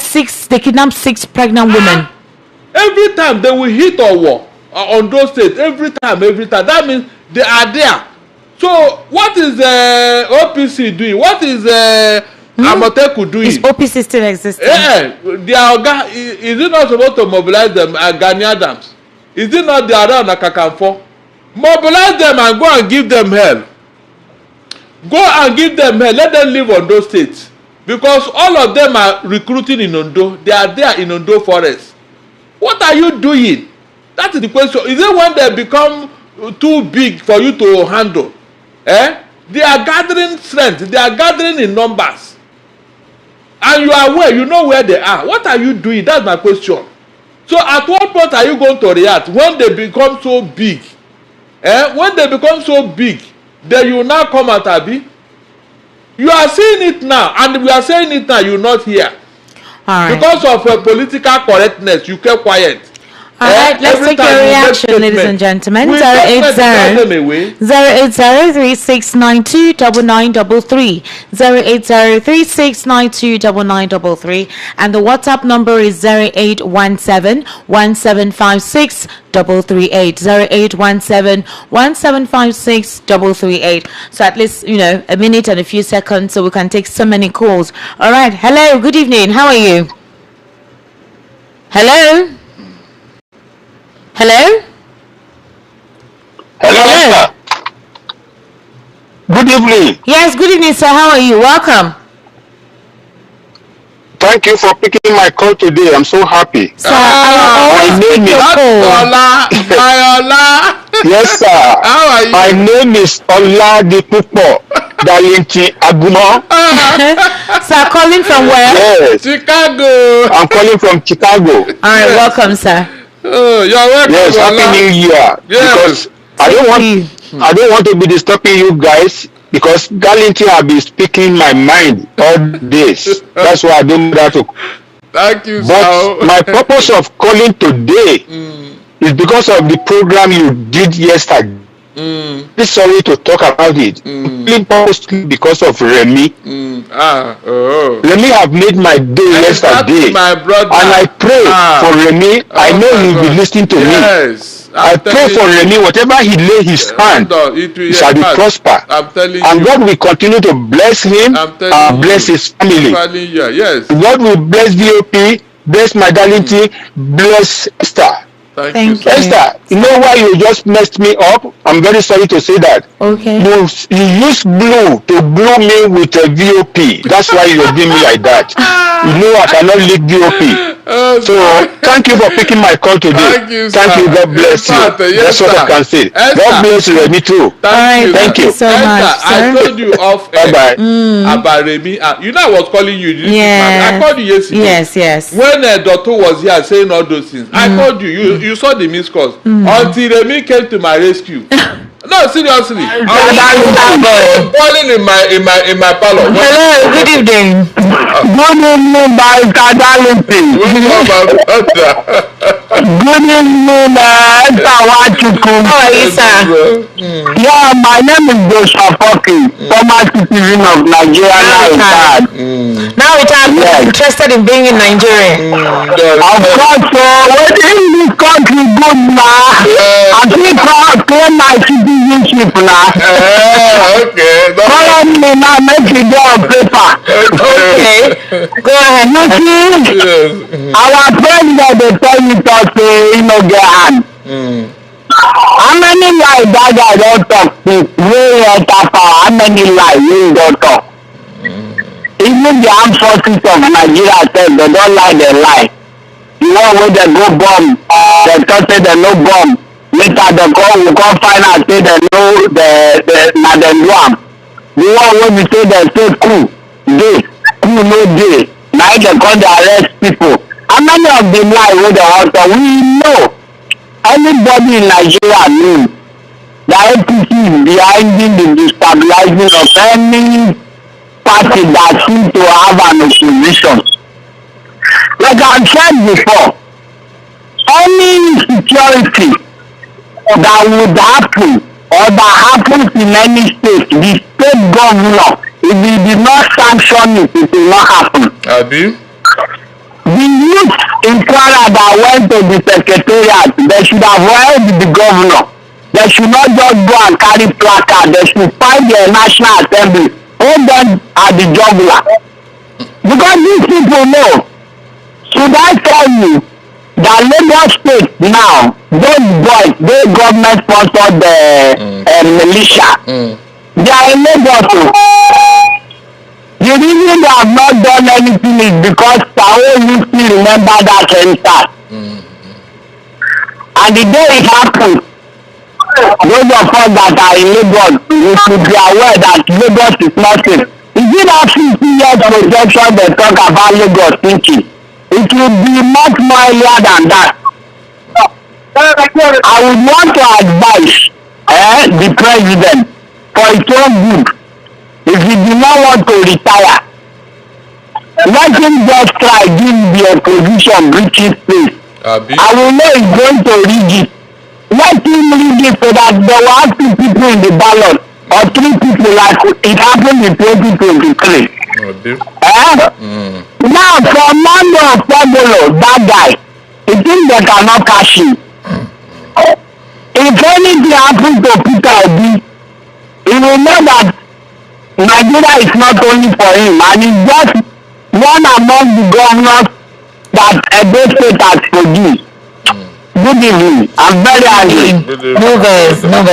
they kidnapped 6 pregnant women. Every time they will hit Owo on those states. Every time. That means they are there. So what is OPC doing? What is Amoteku doing? Is OPC still existing? Yeah, is it not supposed to mobilize them at Gani Adams? Is it not the around Akakanfo? Mobilize them and go and give them hell. Go and give them hell. Let them live on those states. Because all of them are recruiting in Ondo. They are there in Ondo forest. What are you doing? That is the question. Is it when they become too big for you to handle? They are gathering strength. They are gathering in numbers. And you are aware, you know where they are. What are you doing? That's my question. So at what point are you going to react? When they become so big. When they become so big, then you now come at Abi. You are seeing it now, and we are saying it now, you will not hear. All right. Because of political correctness, you kept quiet. All right, let's take your reaction, ladies and gentlemen. 080 3692 9933 080 3692 and the WhatsApp number is 0817 1756 338 0817 1756 338. So at least, a minute and a few seconds so we can take so many calls. All right, hello, good evening, how are you? Hello? Hello? Hello. Good evening. Yes, good evening, sir. How are you? Welcome. Thank you for picking my call today. I'm so happy. Sir, I my name is Ola. Yes, sir. How are you? My name is Oladipupo Dalinti Agumo. Sir, calling from where? Yes. Chicago. I'm calling from Chicago. All right, welcome, sir. Oh, you're welcome. Yes, happy New Year. Yes. Because I don't want to be disturbing you guys because Galinti have been speaking my mind all days. That's why I don't know that to. Thank you, But sir. my purpose of calling today is because of the program you did yesterday. I'm sorry to talk about it. Mostly because of Remy. Remy have made my day yesterday. My brother. And I pray for Remy. I know he will be listening to me. I pray for Remy. Whatever he lay his hand, it shall be prosper. I'm telling and you. God will continue to bless him and bless his family. Yes. God will bless VOP, bless my darling T, bless Esther. Thank you. Esther, you know why you just messed me up? I'm very sorry to say that. Okay. You used glue to glue me with a VOP. That's why you're doing me like that. You know I cannot leak VOP. So thank you for picking my call today. Thank you, sir. Thank you. God bless you. Yes, that's what I can say. God bless you, me too. Thank you so much, I told you off bye about Remy. You know I was calling you. Yeah. I called you yesterday. Yes. When Dotto was here saying all those things, I called you. You saw the missed calls until Remy came to my rescue. No, seriously. I was calling in my parlor. Hello, good evening. Good evening, my Kadality. Good evening, Tawachuku. How are you, sir? Yeah, my name is Joshua Foki, former citizen of Nigeria. Now I'm interested in being in Nigeria. Of course, what in this country good now? I think I claim my citizenship now. Okay. Currently now make it go on paper. Okay. Go ahead. You see, our president they tell me to say get hand. How many lies that guy don't talk since way enter power? How many lies he don't talk? Even the armed forces of Nigeria said they don't lie, they lie. The one where they go bomb, they talk say they no bomb. Later they will come find out say they know na dem do am. The one where we say they say coup no dey. Now they come to arrest people. How many of them lie wey they want to? We know. Anybody in Nigeria knows that APC is behind the destabilizing of any party that seems to have an opposition. Like I've said before, any insecurity that would happen or that happens in any state, the state governor, if he did not sanction it, it will not happen. Abi? The youth in Kwara that went to the secretariat, they should have helped the governor. They should not just go and carry placard. They should find the National Assembly, hold them at the jugular. Because these people know. Should I tell you that Lagos State now, those boys, they government sponsored the militia. They are in Lagos. The reason they have not done anything is because Sao used to remember that center. And the day it happens, those of us that are in Lagos, we should be aware that Lagos is not safe. Is it that 50 years projection they talk about Lagos thinking? It will be much more earlier than that. I would want to advise the president for its own good. If he do not want to retire, let him just try give the opposition British space. I will know he's going to read it. Let him read it so that there will have 2 people in the ballot or 3 people like it happened in 2023. Now, for Mando of Pablo, that guy, he thinks they cannot cash him. If anything happens to Peter Obi, he will know that Nigeria is not only for him, and he's just one among the governors that Edo State has produced. Good evening. I'm very angry. No guys. Hello.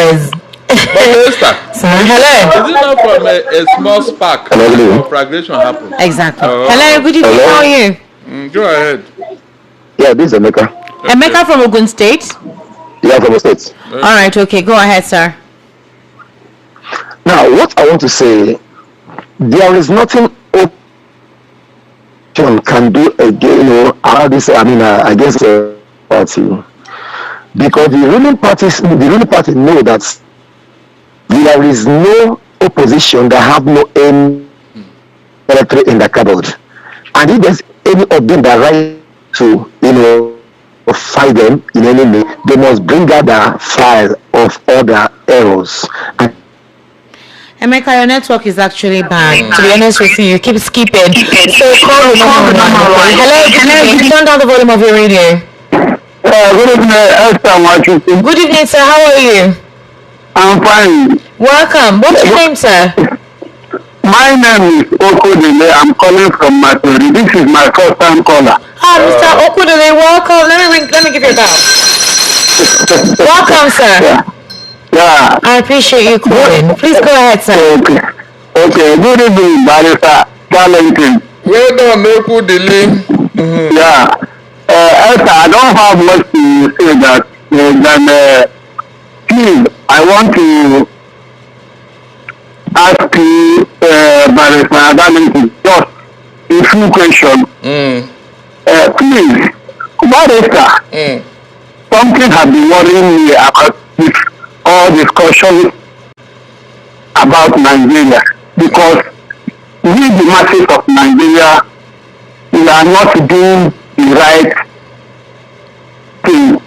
Is it not from a small spark of fragmentation happen? Exactly. Hello, good evening. How are you? Go ahead. Yeah, this is Emeka. Emeka from Ogun State? Yeah, from Ogun State. All right, okay. Go ahead, sir. Now, what I want to say, there is nothing opposition can do again, against the party. Because the ruling party know that there is no opposition that have no aim electorate in the cupboard. And if there's any of them that right to, fight them in any way, they must bring out the file of all their errors. And Emeka, your network is actually bad. To be honest with you, you keep skipping. So call the number one. Hello, turn down the volume of your radio. Good evening, Good evening, sir. How are you? I'm fine. Welcome. What's your name, sir? My name is Okodile. I'm calling from Matori. This is my first time caller. Mr. Okodile, welcome. Let me give you a bow. Welcome, sir. Yeah. I appreciate you calling. Please go ahead, sir. Okay. Good evening, Barrister Darlington. Well done, Okodile. Yeah. Esther, I don't have much to say that. Please, I want to ask you, Barrister Darlington, just a few questions. Please, Barrister, something has been worrying me about this all discussion about Nigeria, because we, the masses of Nigeria, we are not doing the right thing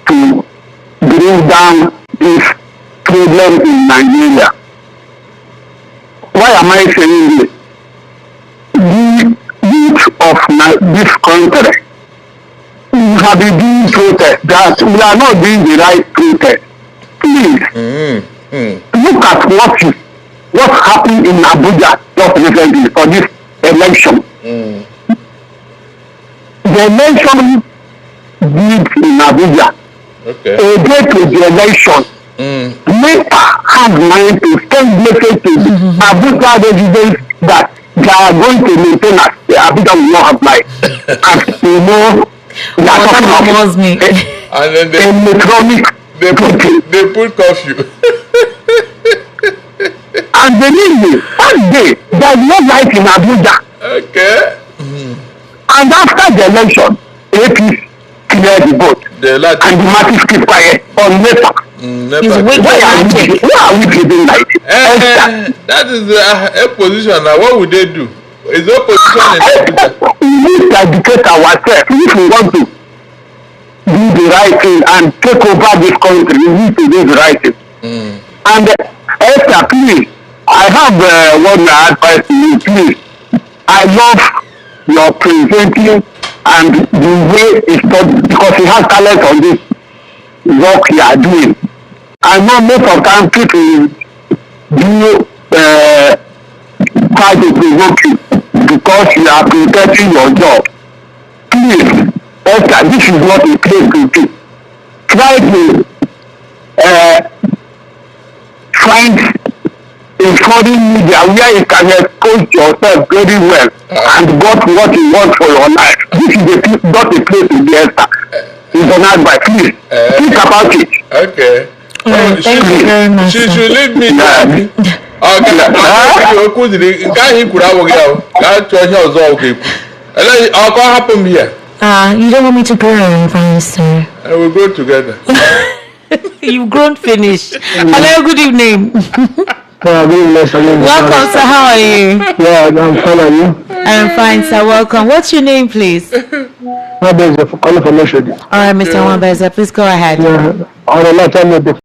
to bring down this problem in Nigeria. Why am I saying this? The youth of this country, we have been doing protest, that we are not doing the right protest. Please, look at what happened in Abuja just recently for this election. The election did in Abuja. A day to the election, NEPA had mind to send message to Abuja residents that they are going to maintain us. Abuja will not have light. And you know, That almost me. And then they put curfew. And believe me, that day there is no light in Abuja. Okay. And after the election, APC cleared the vote. And the masses keep quiet on NEPA. Why are we giving light? That is a position. Now, what would they do? Is the opposition in Abuja? We need to educate ourselves. If we want to do the right thing and take over this country, we need to do the right thing. And Esther, please, I have one advice to you, please. I love your presenting and the way it's taught, because he has talent on this work you are doing. I know most of the time people do try to provoke you because you are protecting your job. Please, Esther, this is not a place to do. Try to find a foreign media where you can expose yourself very well and got what you want for your life. This is not a place to be, Esther. It's an advice. Please, think about it. Okay. Thank you very much. She should leave me happy. I'll happen here. You don't want me to grow, fine, sir. And we'll grow together. You've grown finished. Hello, good evening. Welcome, Welcome, sir. How are you? Yeah, I'm fine. Are you? I'm fine, sir. Welcome. What's your name, please? My best for calling for Meshodi. All right, Mr. Wambeza, please go ahead. Yeah, I don't know.